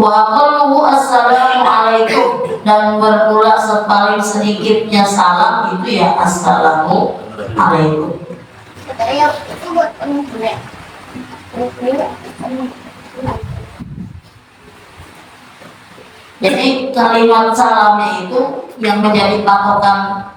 Wa qalu assalamualaikum, dan berulang sepaling sedikitnya salam itu ya assalamualaikum. Jadi kalimat salamnya itu yang menjadi patokan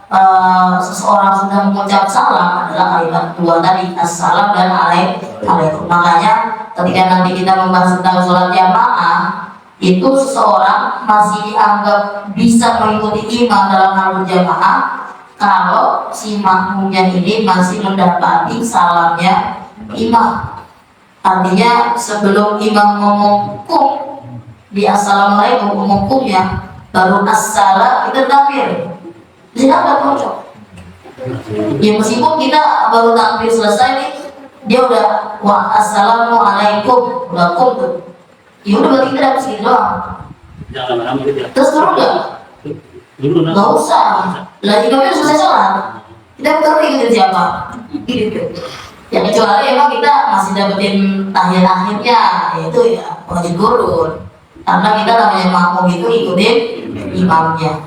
seseorang sudah mengucap salam adalah kalimat dua tadi, assalam dan alaikum. Makanya ketika nanti kita membahas tentang sholat jamaah, itu seseorang masih dianggap bisa mengikuti imam dalam hal berjamaah kalau si makmumnya ini masih mendapati salamnya imam. Artinya sebelum imam ngomong kum di assalamualaikum umumnya baru assalam kita takbir. Siapa cocok? Ya meskipun kita baru takbir selesai nih, dia udah wa assalamualaikum udah kum tuh. Ya udah berarti kita dapat segitu doang. Terus turun nggak? Nggak usah. Lagi kami selesai sholat, kita turun ikutin siapa? Gitu. Ya kecuali emang kita masih dapetin tahiyat akhirnya, yaitu ya wajib turun. Karena kita namanya makmum itu ikutin imamnya.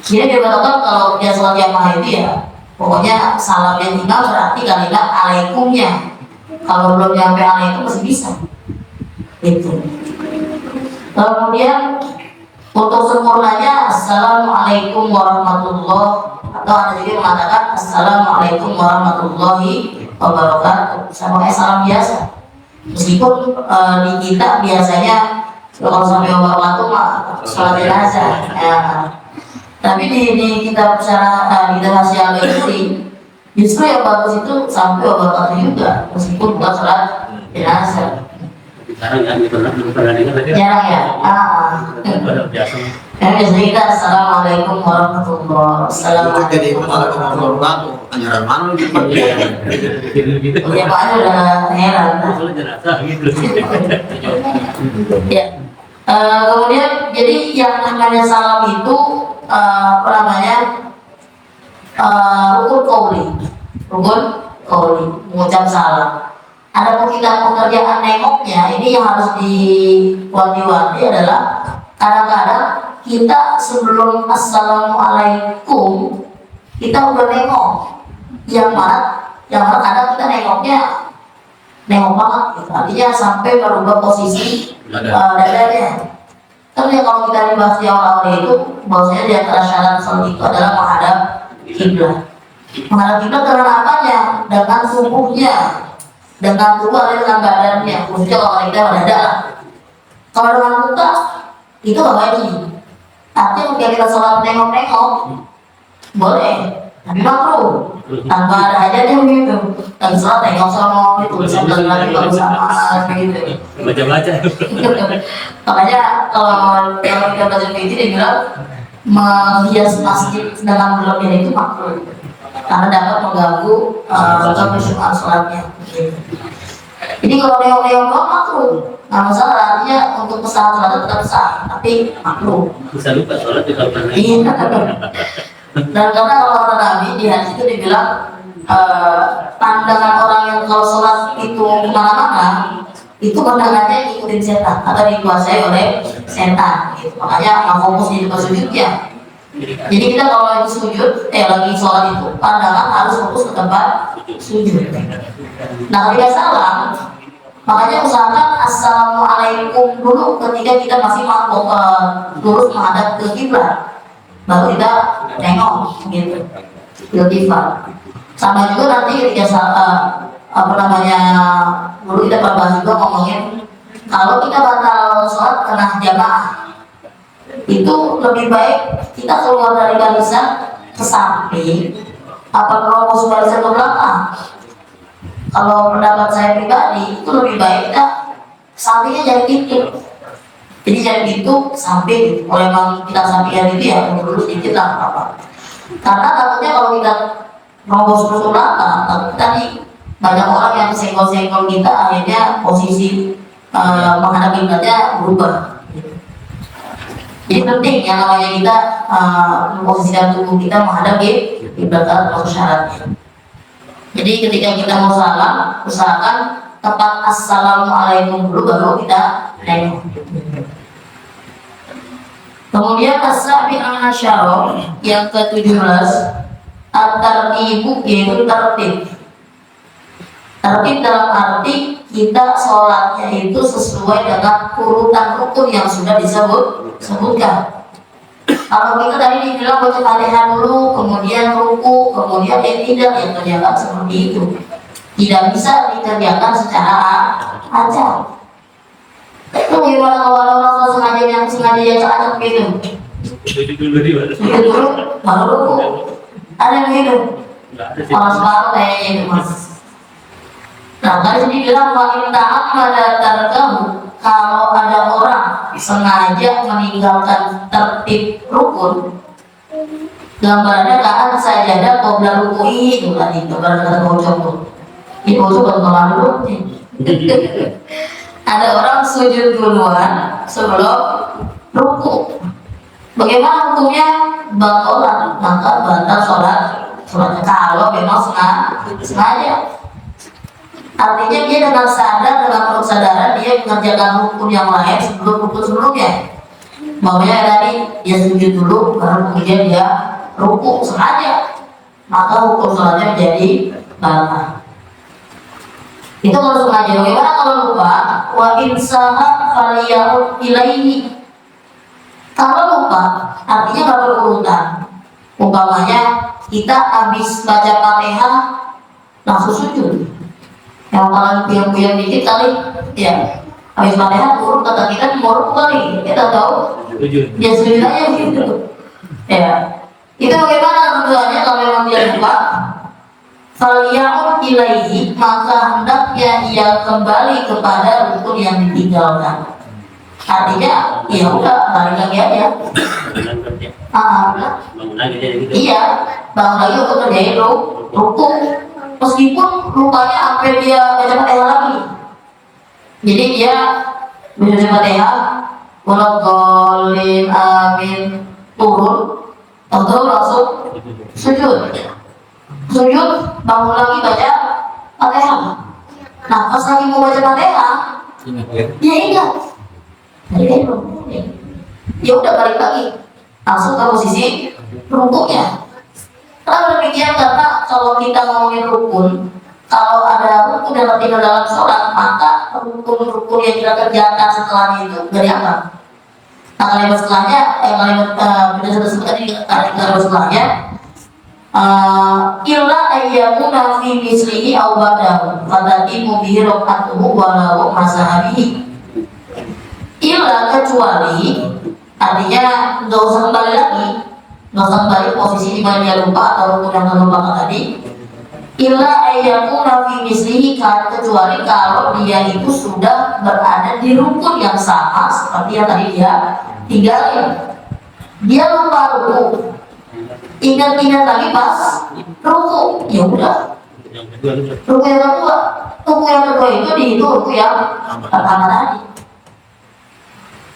Jadi dia katakan kalau dia sholat jamaah itu ya pokoknya salamnya imam berarti kalimat alaikumnya. Kalau belum nyampe alaikum masih bisa. Itu. Kemudian untuk sempurnanya assalamualaikum warahmatullah, atau ada juga yang mengatakan assalamualaikum warahmatullahi wabarakatuh sama kayak salam biasa. Meskipun di kita biasanya kalau sampai wabarakatuh mah sholat jenazah ya. Tapi di kitab secara di kitab Hasyah Al-Ghazali justru yang bagus itu sampai wabarakatuh juga meskipun bukan sholat jenazah. Jarang ya, jarang ya. Kan biasanya kita assalamualaikum warahmatullah, assalamualaikum warahmatullah. Anjuran mana gitu? Ya Pak udah heran. Ya. Kemudian jadi yang namanya salam itu apa namanya rukun qauli, mengucap salam. Ada kita pekerjaan nengoknya, ini yang harus diwanti-wanti adalah kadang-kadang kita sebelum assalamualaikum kita udah nengok, yang mana kadang kita nengok banget gitu. Artinya sampai merubah posisi dadanya. Tapi ya kalau kita dibahas di awal-awal itu bahwasanya di antara syarat salat itu adalah menghadap kiblat. Menghadap kiblat karena apanya? Dengan tubuhnya, dengan tubuh dengan badannya, khususnya kalau kita berdada lah. Kalau dengan muka itu gak wajib. Artinya ketika kita sholat nengok-nengok boleh, tapi makruh. Tanpa ada hajatnya begitu. Lagi sholat nengok sama itu bisa lagi kalau sama begitu. Baca-baca. Makanya kalau kita baca begitu dia bilang menghias masjid dengan berlebihan itu makruh. Karena dapat mengganggu kebersyukuran sholatnya. Jadi kalau nengok-nengok doang makruh, nggak masalah. Artinya untuk kesalahan sholat tetap sah, tapi makruh. Bisa lupa sholat di kalau Iya. Dan karena kalau kata Nabi di hadis itu dibilang pandangan orang yang kalau sholat itu kemana-mana itu pandangannya ikutin setan atau dikuasai oleh setan. Gitu. Makanya nggak fokus di tempat sujudnya. Jadi kita kalau lagi sujud, lagi sholat itu pandangan harus fokus ke tempat sujud. Nah ketika salam, makanya usahakan assalamualaikum dulu ketika kita masih lurus menghadap ke kiblat, baru kita nengok gitu, iltifat. Sama juga nanti ketika dulu kita pernah bahas juga ngomongin kalau kita batal sholat kena jamaah, itu lebih baik kita keluar dari barisan ke samping apa terus barisan ke belakang. Kalau pendapat saya pribadi itu lebih baik kita sampingnya jadi gitu. Jadi jadi gitu samping. Kalau memang kita sampingnya gitu ya dulu sedikit lah apa. Karena takutnya kalau kita terus ke belakang, takut tadi banyak orang yang senggol-senggol kita akhirnya posisi menghadap kiblatnya berubah. Jadi penting yang namanya kita memposisikan tubuh kita menghadap kiblat termasuk syaratnya. Jadi ketika kita mau salam, usahakan tepat assalamualaikum dulu baru kita nengok. Kemudian as-sabi al-asyara yang ke-17 at-tartibu yaitu tertib. Tertib dalam arti kita sholatnya itu sesuai dengan urutan rukun yang sudah disebutkan. Kalau kita tadi dibilang baca Fatihah dulu, kemudian ruku, kemudian tidak, yang terjaga seperti itu. Tidak bisa dikerjakan secara acak. Itu gimana kalau ada orang sengaja acak gitu? Itu dulu Baru ruku. Ada yang gitu? nggak ada sih. Kalau separuh kayaknya itu mas. Nah, tadi dibilang wa in ta'ammada tarkahu, kalau ada orang sengaja meninggalkan tertib rukun, gambarnya kan sajadah qabla ruku'i itu tadi gambar kata bocor. Ini bocor berkelar dulu nih. Ada orang sujud duluan sebelum ruku. Bagaimana hukumnya? Batalan, maka batal sholatnya kalau memang sengaja. Artinya dia dengan sadar, dengan perut sadaran dia mengerjakan rukun yang lain sebelum rukun sebelumnya. Makanya tadi dia sujud dulu, baru kemudian dia ruku sengaja, maka hukum sholatnya menjadi batal. Itu kalau sengaja. Bagaimana kalau lupa? Wa insaha faliyahud ilaihi. Kalau lupa, artinya nggak berurutan. Umpamanya kita habis baca Fatihah langsung sujud. Yang paling puyeng-puyeng dikit kali, ya habis Fatihah turun kata kita mau kali, kita tahu dia sujud aja gitu. Ya, itu bagaimana tentuannya kalau memang dia lupa? Faliyahud ilaihi, maka hendaknya ia kembali kepada rukun yang ditinggalkan. Artinya, ya udah balik lagi aja. Bangun lagi dia gitu. Iya, bangun lagi untuk kerjain rukun. Meskipun lupanya sampai dia baca Fatihah lagi. Jadi dia baca Fatihah, walaqolin amin, turun, atau langsung sujud. Sujud, bangun lagi baca Fatihah. Nah, pas lagi mau baca Fatihah, dia ingat. Jadi ya udah balik lagi, langsung ke posisi rukuknya. Kalau demikian, karena kalau kita ngomongin rukun, kalau ada rukun yang tertinggal dalam sholat, maka rukun-rukun yang kita kerjakan setelahnya itu dari apa? Nah, kalimat setelahnya, kalimat sudah sebut tadi, kalimat setelahnya, illa ayyamuna fi mislihi aw badahu fatatimu bihi rokatuhu walau masahabihi. Illa kecuali, artinya nggak usah kembali lagi. Nggak usah kembali posisi di mana dia lupa atau rukun yang terlupakan tadi. Illa ayyakuna fi mislihi, kecuali kalau dia itu sudah berada di rukun yang sama seperti yang tadi dia tinggalin. Dia lupa ruku, ingat-ingat lagi pas ruku, ya udah. Ruku yang kedua itu dihitung ruku yang pertama tadi.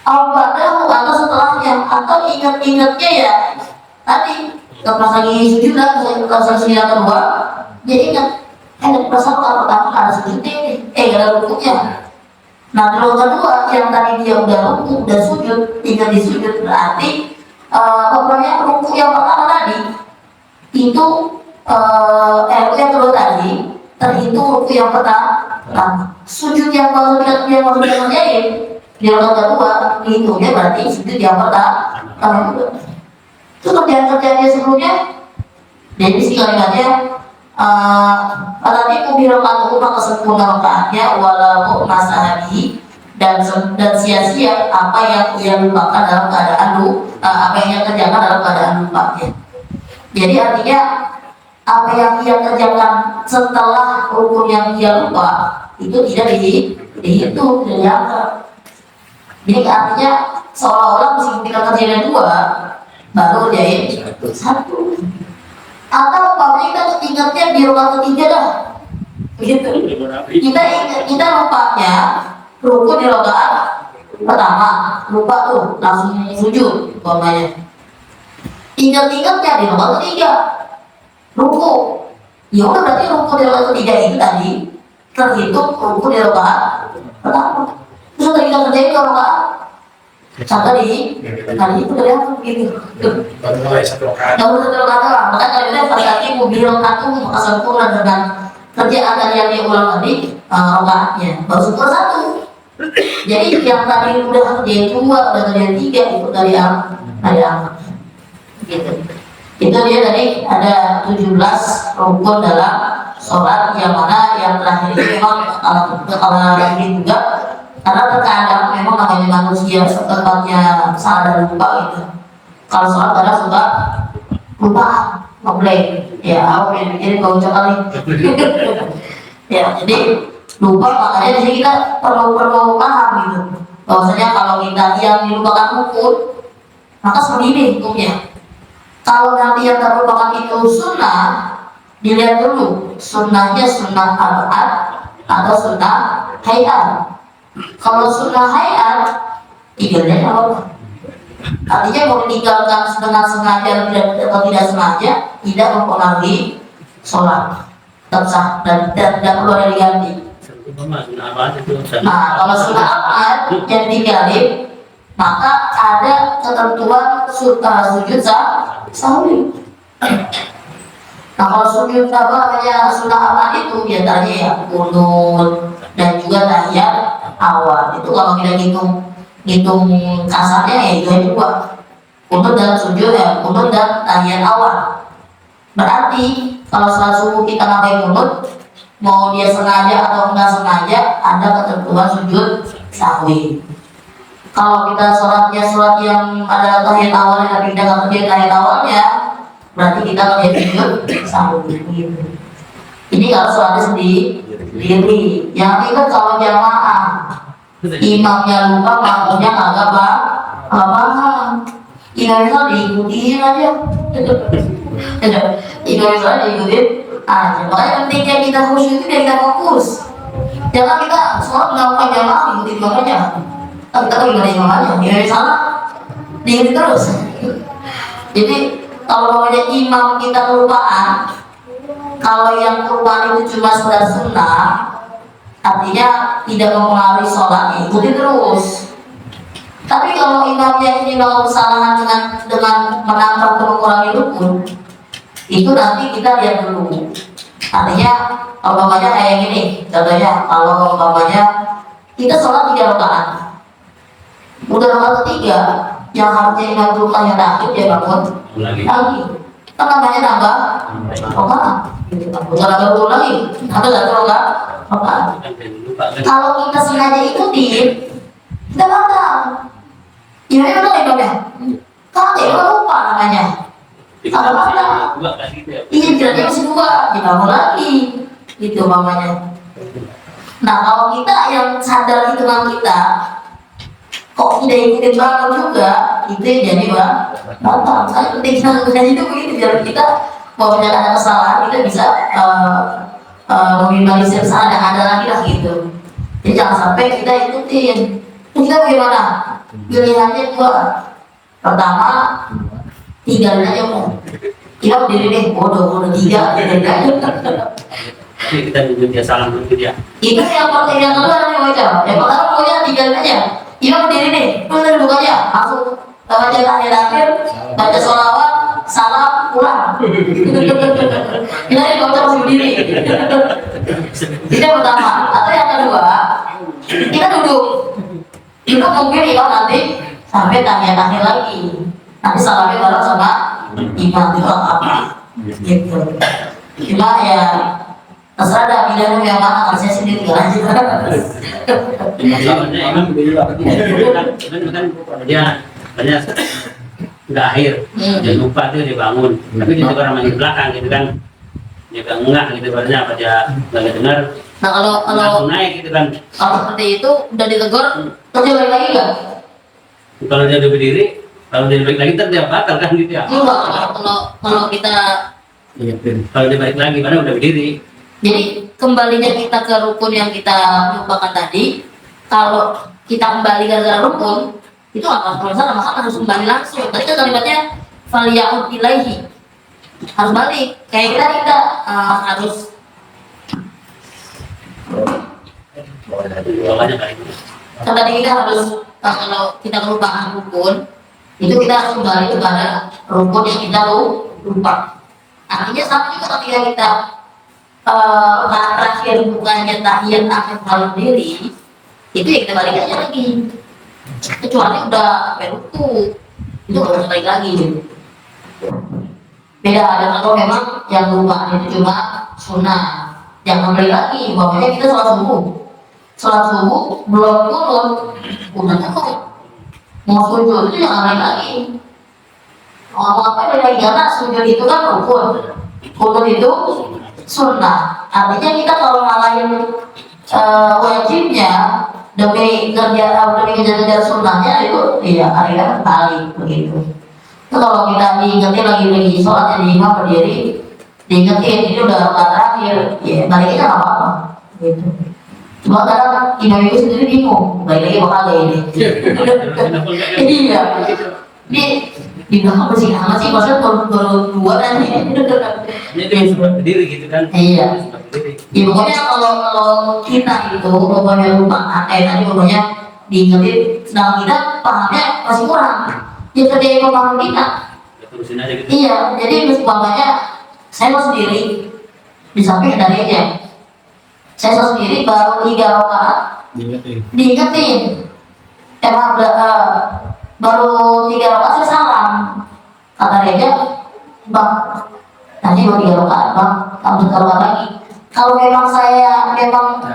Al-Badahu atau setelahnya, atau ingat-ingatnya ya tadi pas lagi sujud lah, pas lagi yang kedua dia ingat, perasaan kalau pertama ada sujud ini, gak ada rukunya. Nah kalau kedua yang tadi dia udah ruku, udah sujud, tinggal di sujud, berarti pokoknya ruku yang pertama tadi itu ruku yang kedua tadi terhitung ruku yang pertama. Nah, sujud yang baru dia kerjain di rokat kedua dihitungnya berarti sujud yang pertama. Itu kerjaan-kerjaan dia sebelumnya. Jadi sih kalimatnya tadi kubiro katuhu, maka sempurna rokaatnya walau masahabi, dan sia-sia apa yang ia lupakan dalam keadaan apa yang ia kerjakan dalam keadaan lupanya. Jadi artinya apa yang ia kerjakan setelah rukun yang ia lupa itu tidak dihitung, tidak dianggap. Jadi artinya seolah-olah meskipun kita kerjain dua baru kerjain satu. Atau umpamanya kita ingatnya di rokat ketiga dah, begitu. Kita lupanya rukun di rokat pertama, lupa tuh langsung sujud umpamanya. Ingat-ingatnya di rokat ketiga, ruku. Ya udah berarti rukun di rokat ketiga itu tadi terhitung rukun di rakaat pertama. Terus udah kita kerjain di rakaat sampai tadi itu dari apa begini? Baru mulai 1 rakaat. Baru 1 rakaat doang. Makanya kalau kita fasati mobil rakaat maka sempurna dengan kerjaan tadi yang dia ulang tadi rakaatnya baru sempurna 1. Jadi yang tadi udah kerjain 2, udah kerjain 3 itu dari apa? Gitu. Itu dia tadi ada 17 rukun dalam sholat yang mana yang terakhir ini memang kalau ini juga karena terkadang memang namanya manusia tempatnya salah dan lupa gitu. Kalau sholat kadang suka lupa ngeblank ya aku yang bikin kau kali ya jadi lupa, makanya di sini kita perlu paham gitu bahwasanya kalau kita yang dilupakan rukun maka seperti ini hukumnya. Kalau nanti yang terlupakan itu sunnah, dilihat dulu sunnahnya sunnah abad atau sunnah hayat. Kalau sunnah hayat, tinggalnya apa? Artinya mau meninggalkan dengan sengaja atau tidak sengaja tidak mempengaruhi sholat, tetap sah dan tidak perlu ada diganti. Nah, kalau sunnah abad yang ditinggalin, maka ada ketentuan sujud sahwi. Nah, kalau sujud sunnah abad itu biasanya ya kunut dan juga tahiyat awal. Itu kalau kita hitung kasarnya ya itu dua, kunut dan sujud ya, kunut dan tahiyat awal. Berarti kalau sholat subuh kita pakai kunut, mau dia sengaja atau enggak sengaja ada ketentuan sujud sahwi. Kalau kita sholat yang ada tahiyat awalnya tapi tidak kerja tahiyat awalnya, berarti kita kerja sujud sahwi. Ini kalau sholatnya sendiri. Yang itu kalau jamaah, imamnya lupa, makmumnya nggak paham. Imamnya diikutin aja. Imamnya diikutin aja. Makanya pentingnya kita khusyuk itu biar kita fokus. Jangan kita sholat melakukan jamaah ikutin imam aja. Kita bagaimana imamnya? Ya salah, diikuti terus. Jadi kalau namanya imam kita kelupaan, kalau yang kelupaan itu cuma sekedar sunnah, artinya tidak mempengaruhi sholat, ikuti terus. Tapi kalau imamnya ini melakukan kesalahan dengan menambah atau mengurangi rukun, itu nanti kita lihat dulu. Artinya kalau umpamanya kayak gini, contohnya kalau umpamanya kita sholat 3 rakaat, udah rakaat ketiga yang harusnya imam dulu yang akhir dia bangun lagi, kan namanya nambah rakaat, bukan nambah dulu lagi, nambah 1 rakaat. Kalau kita sengaja ikutin, kita batal. Ya memang imamnya, kalau dia lupa namanya, kalau batal, iya berarti masih 2, dibangun lagi, gitu mamanya. Nah kalau kita yang sadar hitungan kita, kok tidak ikutin banget juga, itu yang jadi batal. Saya penting sangat itu begitu, biar kita kalau ada kesalahan kita bisa meminimalisir kesalahan yang ada lagi lah gitu. Jadi jangan sampai kita ikutin. Kita bagaimana? Pilihannya 2. Pertama, tinggalin aja mau. Kita berdiri deh, bodoh 3, tinggalin aja. Kita duduk dia salam dulu dia. Itu yang kedua yang baca. Yang pertama pokoknya tinggalin aja. Kita berdiri deh, terus duduk aja, langsung baca tahiyat akhir, baca sholawat, salam, pulang. Kita baca masih berdiri. Itu yang pertama. Atau yang kedua, kita duduk. Itu mungkin imam nanti sampai tahiyat akhir lagi. Nanti salamnya bareng sama imam itu apa? Gitu. Cuma ya terserah dah pilihan yang mana, kalau saya sendiri tinggal aja. Masalahnya emang kan dia banyak nggak akhir, dia lupa tuh dia bangun, tapi dia juga orang di belakang gitu kan, dia nggak enggak gitu barunya apa dia nggak dengar. Nah kalau naik gitu kan. Kalau seperti itu udah ditegur, terus dia balik lagi nggak? Kalau dia udah berdiri, kalau dia balik lagi ntar dia batal kan gitu ya. Enggak, kalau kita kalau dia balik lagi mana udah berdiri. jadi kembalinya kita ke rukun yang kita lupakan tadi. Kalau kita kembali gara-gara rukun itu nggak masalah, maka harus kembali langsung. Tadi kan kalimatnya falyaud ilaihi, harus balik. Kayak kita harus bawahnya kayak gitu. Kan tadi kita harus kalau kita kelupaan rukun itu kita harus kembali kepada rukun yang kita lupa. Artinya sama juga ketika kita terakhir bukannya tahiyat akhir malam diri itu ya kita balik aja lagi. Kecuali udah beruku itu nggak usah balik lagi gitu. Beda ada kalau memang yang lupaan itu cuma sunnah, jangan balik lagi. Bahwanya kita sholat subuh belum turun udah takut mau sujud itu jangan balik lagi. Apa lagi karena sujud itu kan rukun itu sunnah. Artinya kita kalau ngalahin wajibnya demi kejar sunnahnya itu ya akhirnya balik begitu. Itu kalau kita diingetin lagi sholat jadi imam berdiri diingetin ini udah rakaat terakhir ya baliknya nggak apa-apa gitu. Cuma kadang imam itu sendiri bingung balik lagi bakal ini. Iya di belakang bersih amat sih maksudnya baru dua kan ya. Ini dia sempat berdiri gitu kan. Iya. Ya pokoknya kalau kita itu pokoknya lupa tadi pokoknya diingetin sedang kita pahamnya masih kurang. Ya kerja pemahaman kita. Terusin aja gitu. Iya, jadi misalnya saya mau sendiri di samping dari aja. Saya sendiri baru 3 rakaat diingetin. Emang baru 3 rakaat saya salam. Kata dia, bang, nanti baru 3 rakaat bang, kamu rakaat lagi. Kalau memang saya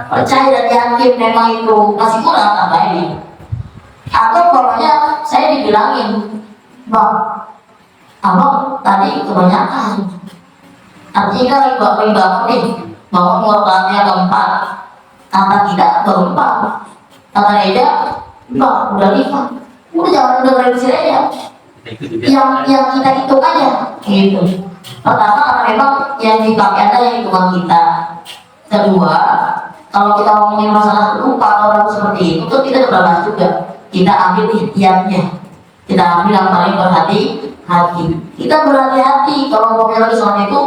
percaya dan yakin memang itu masih kurang tambahin. Atau pokoknya saya dibilangin, bang, abang tadi kebanyakan. Artinya lagi bangun nih, bangun rakaatnya keempat. Kata tidak keempat. Kata dia, bang udah 5. Udah jangan udah revisi aja. Yang kita hitung aja, gitu. Pertama karena memang yang dipakai ada yang hitungan kita. Kedua, kalau kita ngomongin masalah lupa atau orang seperti itu, tuh kita udah bahas juga. Kita ambil ikhtiarnya, kita ambil yang paling berhati-hati. Kita berhati-hati kalau ngomongin lagi sholat itu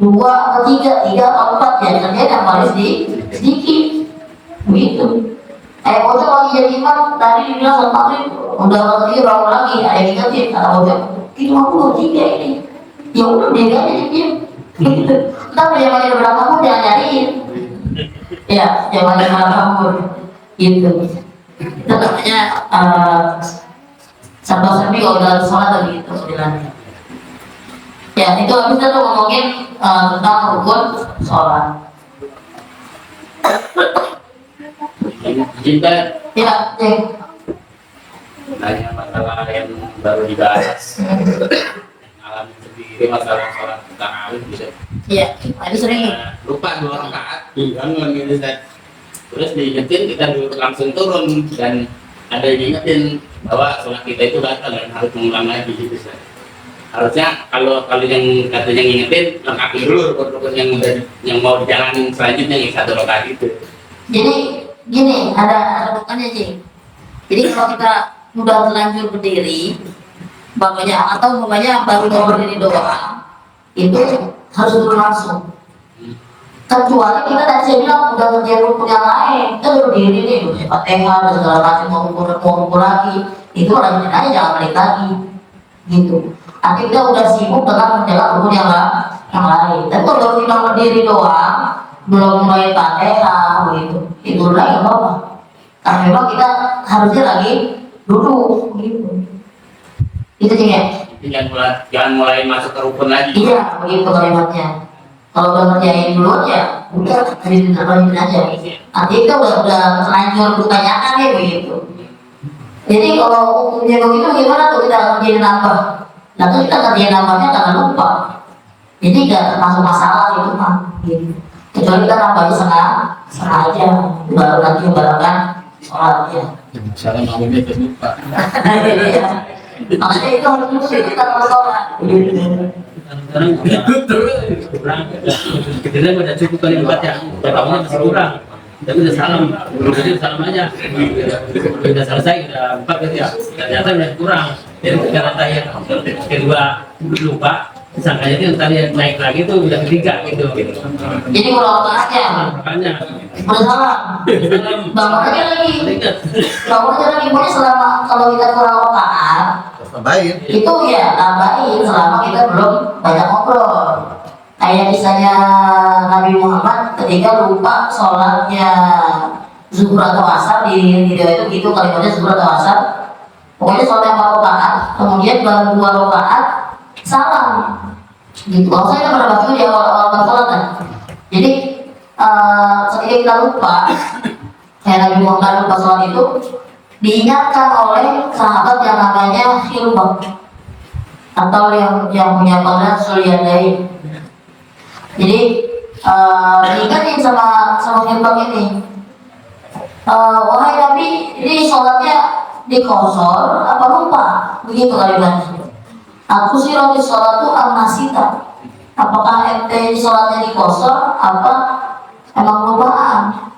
2 atau 3 atau 4 ya, kerjanya yang paling sedikit, begitu. Bocah lagi jadi imam, tadi dibilang sholat maghrib, udah ngerti bangun lagi, ada yang ingetin, kata bocah, itu aku 3 ini. Ya udah dia aja dia. Ntar jangan ada berapa pun jangan nyariin. Ya, jangan ada berapa pun. Gitu. Itu namanya serba-serbi kalau dalam sholat begitu bilangnya. Ya, itu habis itu ngomongin tentang rukun sholat. Jika Ya, Cek. tanya masalah yang baru dibahas, alami sendiri masalah sholat tarawih gitu. Iya, tadi sering. Lupa 2 rakaat, bangun gitu kan. Terus diingetin kita langsung turun dan ada yang diingetin bahwa sholat kita itu batal dan harus mengulang lagi gitu kan. Harusnya kalau yang katanya ngingetin lengkapin dulu rukun yang mau dijalanin selanjutnya yang 1 rakaat itu. Jadi gini, ada bukannya sih. Jadi kalau kita udah terlanjur berdiri, bapaknya atau umpamanya baru mau berdiri doang, itu harus turun langsung. Kecuali kita tadi saya bilang udah ngerjain rukun yang lain, kita udah berdiri nih, udah Fatihah dan segala macam mau rukun lagi, itu lanjutin aja jangan balik lagi, gitu. Nanti kita udah sibuk dengan menjaga rukun yang lain. Tapi kalau baru kita berdiri doang, belum mulai Fatihah, gitu, itu lagi nggak apa-apa. Karena memang kita harusnya lagi duduk, gitu. Itu sih ya. Jangan mulai masuk ke rukun lagi. Iya, begitu kalimatnya. Kalau udah ngerjain duluan ya, udah lanjutin aja. Nanti kita udah terlanjur ditanyakan ya begitu. Jadi kalau hukumnya begitu gimana tuh kita ngerjain nambah? Nah tuh kita ngerjain nambahnya karena lupa. Jadi gak termasuk masalah itu mah. Gitu. Kecuali kita nambahnya sengaja, baru nanti membatalkan sholatnya. Masalah bangunnya itu lupa. Iya. Makanya itu harus kita kalau sholat. Kadang-kadang kurang, kita udah cukup kali dibaca, bangunnya masih kurang, tapi udah salam, jadi salam aja, udah selesai, udah 4 gitu ya, ternyata udah kurang, jadi kita tahiyat kedua lupa, Sangkanya itu tadi yang naik lagi tuh udah ketiga gitu. Jadi kalau tengahnya Makanya. bersalah, bangun aja lagi, Ingat. bangun aja lagi. Pokoknya selama kalau kita kurang rakaat, Tambahin. itu ya tambahin selama kita belum banyak ngobrol. Kayak misalnya Nabi Muhammad ketika lupa sholatnya zuhur atau asar di video itu gitu kalimatnya zuhur atau asar. Pokoknya sholat 4 rakaat, kemudian baru 2 rakaat salam. Gitu. Kalau saya pernah baca di awal-awal sholat kan. Jadi ketika kita lupa, kayak Nabi Muhammad lupa sholat itu diingatkan oleh sahabat yang namanya Hilbah atau yang punya pada Sulyadai. Jadi diingatin sama Hilbah ini, wahai Nabi, ini sholatnya dikosor apa lupa? Begitu kalimatnya. Aku sih roti sholat tuh al-nasita. Apakah ente sholatnya dikosor apa emang lupaan?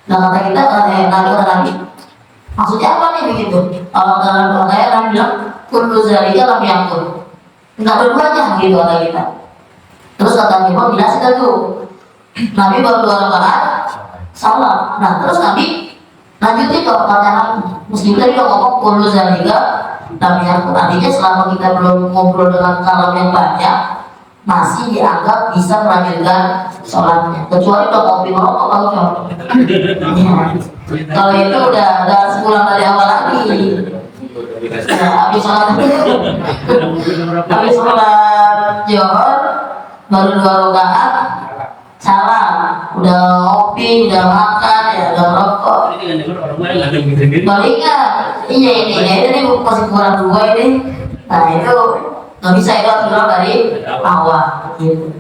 Nah kata kita kata Nabi, maksudnya apa nih begitu? Kalau dalam saya Nabi bilang kullu zalika lam yakun. Enggak berbuatnya gitu kata kita. Terus kata Nabi bilang sudah tuh. Nabi baru 2 rakaat salam. Nah terus Nabi lanjutin ke pertanyaan meskipun tadi udah ngomong kullu zalika lam yakun. Artinya selama kita belum ngobrol dengan kalam yang banyak masih dianggap bisa melanjutkan sholatnya, kecuali udah kopi merokok kalau cowok. Kalau itu udah sepulang dari awal lagi. Ya, habis sholat Johor baru 2 rakaat salam, udah ngopi, udah makan, ya udah merokok. Ini kan dengar orang lain nggak ada gitu gitu. Baru ingat, iya ini masih kurang 2 ini. Nah itu nggak bisa, itu harus bilang dari awal gitu.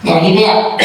Ya gitu ya.